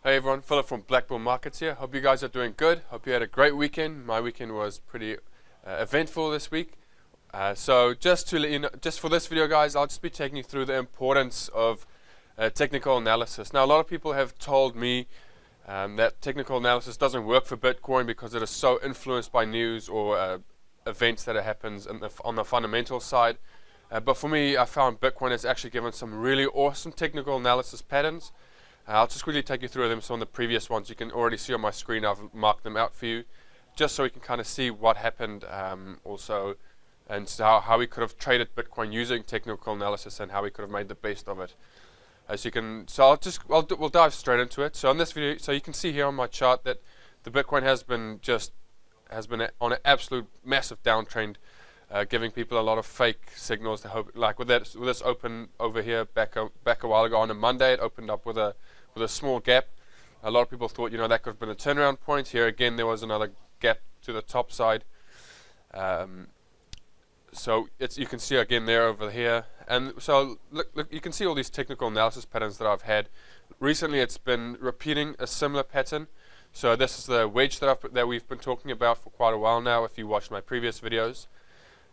Hey everyone, Philip from Black Bull Markets here. Hope you guys are doing good. Hope you had a great weekend. My weekend was pretty eventful this week. So just to let you know, just for this video guys, I'll just be taking you through the importance of technical analysis. Now a lot of people have told me that technical analysis doesn't work for Bitcoin because it is so influenced by news or events that happens on the fundamental side. But for me, I found Bitcoin has actually given some really awesome technical analysis patterns. I'll just quickly take you through them. Some of the previous ones you can already see on my screen. I've marked them out for you, just so we can kind of see what happened also, and how we could have traded Bitcoin using technical analysis and how we could have made the best of it. As you can, so we'll dive straight into it. So in this video, so you can see here on my chart that the Bitcoin has been on an absolute massive downtrend, giving people a lot of fake signals. To hope, like with this open over here back a while ago on a Monday, it opened up with a small gap. A lot of people thought, that could have been a turnaround point. Here again, there was another gap to the top side. So you can see again there over here, and so look, you can see all these technical analysis patterns that I've had recently. It's been repeating a similar pattern. So this is the wedge that we've been talking about for quite a while now. If you watched my previous videos,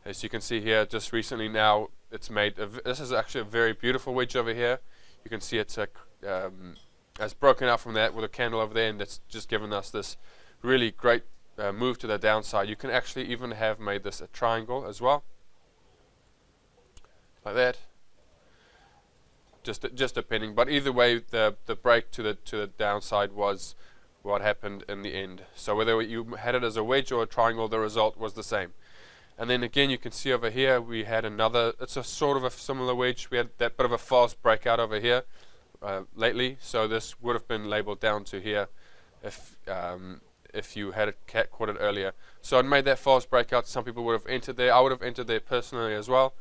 as you can see here, just recently now it's made. This is actually a very beautiful wedge over here. You can see it's broken out from that with a candle over there, and that's just given us this really great move to the downside. You can actually even have made this a triangle as well, like that. Just depending, but either way, the break to the downside was what happened in the end. So whether you had it as a wedge or a triangle, the result was the same. And then again, you can see over here we had another. It's a sort of a similar wedge. We had that bit of a false breakout over here lately, so this would have been labeled down to here if you had caught it earlier. So it made that false breakout. Some people would have entered there. I would have entered there personally as well,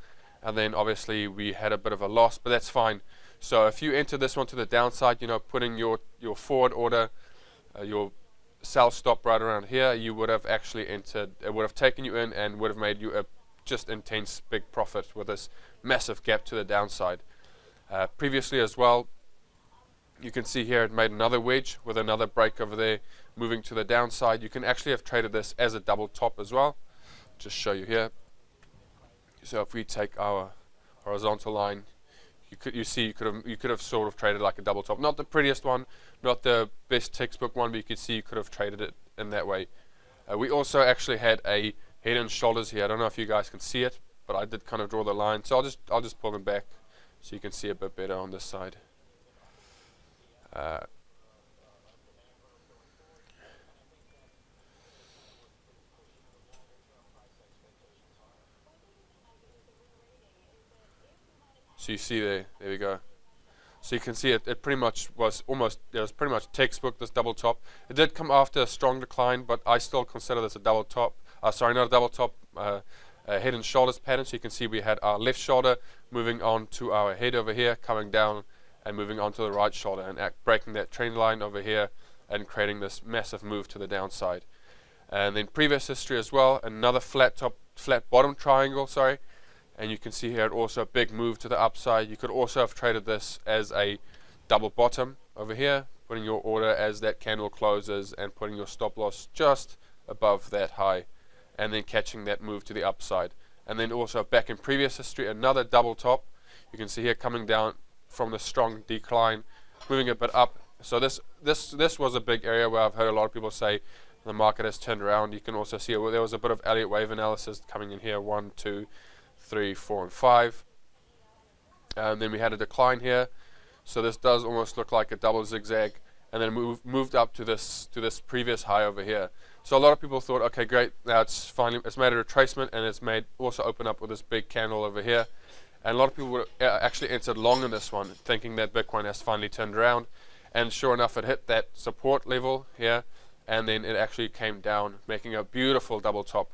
and then obviously we had a bit of a loss, but that's fine. So if you enter this one to the downside, putting your forward order, your sell stop right around here, you would have actually entered. It would have taken you in and would have made you a just intense big profit with this massive gap to the downside. Previously as well, you can see here it made another wedge with another break over there moving to the downside. You can actually have traded this as a double top as well. Just show you here. So if we take our horizontal line, you could have sort of traded like a double top. Not the prettiest one, not the best textbook one, but you could see you could have traded it in that way. We also actually had a head and shoulders here. I don't know if you guys can see it, but I did kind of draw the line. So I'll just pull them back so you can see a bit better on this side. So you see there we go. So you can see it pretty much was pretty much textbook, this double top. It did come after a strong decline, but I still consider this a double top. Sorry, not a double top, a head and shoulders pattern. So you can see we had our left shoulder moving on to our head over here, coming down and moving on to the right shoulder and breaking that trend line over here and creating this massive move to the downside. And then previous history as well, another flat bottom triangle, sorry. And you can see here also a big move to the upside. You could also have traded this as a double bottom over here, putting your order as that candle closes and putting your stop loss just above that high, and then catching that move to the upside. And then also back in previous history, another double top. You can see here coming down from the strong decline, moving a bit up. So this was a big area where I've heard a lot of people say the market has turned around. You can also see there was a bit of Elliott wave analysis coming in here, 1, 2, 3, 4, and 5. And then we had a decline here. So this does almost look like a double zigzag, and then moved up to this previous high over here. So a lot of people thought, okay, great, now it's made a retracement, and it's made also open up with this big candle over here. And a lot of people actually entered long in this one, thinking that Bitcoin has finally turned around. And sure enough, it hit that support level here, and then it actually came down, making a beautiful double top.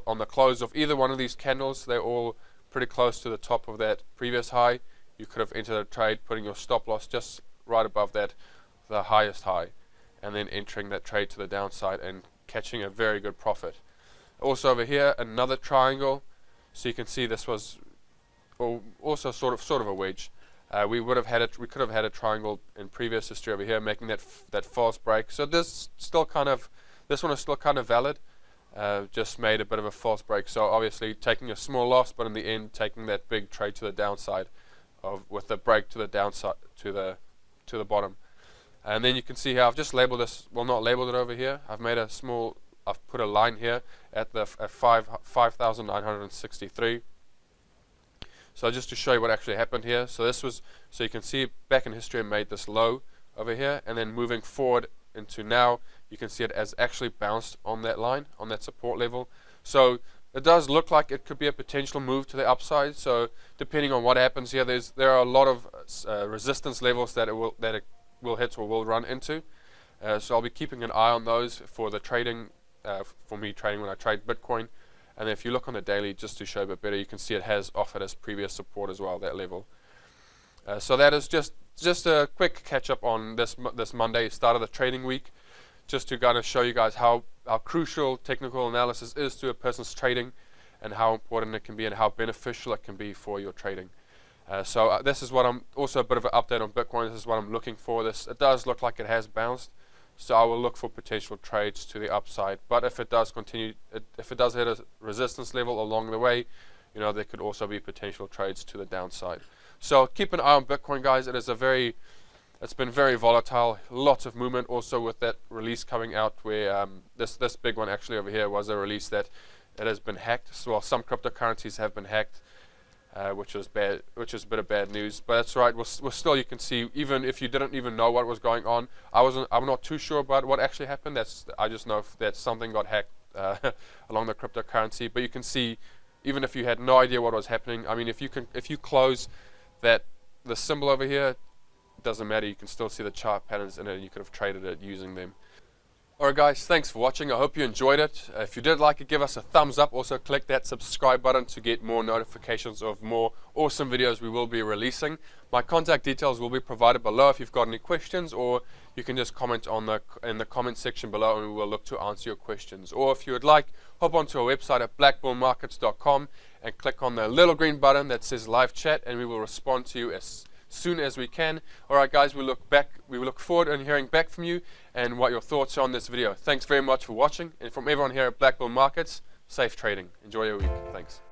On the close of either one of these candles, they're all pretty close to the top of that previous high. You could have entered a trade, putting your stop loss just right above that, the highest high, and then entering that trade to the downside and catching a very good profit. Also over here, another triangle. So you can see this was also sort of a wedge. we could have had a triangle in previous history over here, making that false break. So this one is still kind of valid. Just made a bit of a false break. So obviously taking a small loss, but in the end taking that big trade to the downside, with the break to the downside to the bottom. And then you can see how I've just labeled this. Well, not labeled it over here. I've put a line here at 5,963. So just to show you what actually happened here. So you can see back in history it made this low over here, and then moving forward into now, you can see it as actually bounced on that line, on that support level. So it does look like it could be a potential move to the upside. So depending on what happens here, there are a lot of resistance levels that it will hit or will run into. So I'll be keeping an eye on those for the trading, for me trading when I trade Bitcoin. And if you look on the daily, just to show a bit better, you can see it has offered us previous support as well, that level. So that is just a quick catch up on this Monday, start of the trading week, just to kind of show you guys how crucial technical analysis is to a person's trading, and how important it can be and how beneficial it can be for your trading. So this is what I'm also a bit of an update on Bitcoin. This is what I'm looking for. It does look like it has bounced. So I will look for potential trades to the upside. But if it does continue, if it does hit a resistance level along the way, there could also be potential trades to the downside. So keep an eye on Bitcoin, guys. It's been very volatile. Lots of movement. Also with that release coming out, where this big one actually over here was a release that it has been hacked. So well, some cryptocurrencies have been hacked, which is bad, which is a bit of bad news. But that's right. We're still, you can see, even if you didn't even know what was going on, I'm not too sure about what actually happened. I just know that something got hacked along the cryptocurrency. But you can see, even if you had no idea what was happening, I mean, if you close the symbol over here, it doesn't matter. You can still see the chart patterns in it, and you could have traded it using them. Alright guys, thanks for watching. I hope you enjoyed it. If you did like it, give us a thumbs up. Also click that subscribe button to get more notifications of more awesome videos we will be releasing. My contact details will be provided below if you've got any questions, or you can just comment in the comment section below and we will look to answer your questions. Or if you would like, hop onto our website at blackbullmarkets.com and click on the little green button that says live chat, and we will respond to you as soon as we can. Alright guys, we look forward to hearing back from you and what your thoughts are on this video. Thanks very much for watching, and from everyone here at Black Bull Markets, safe trading. Enjoy your week. Thanks.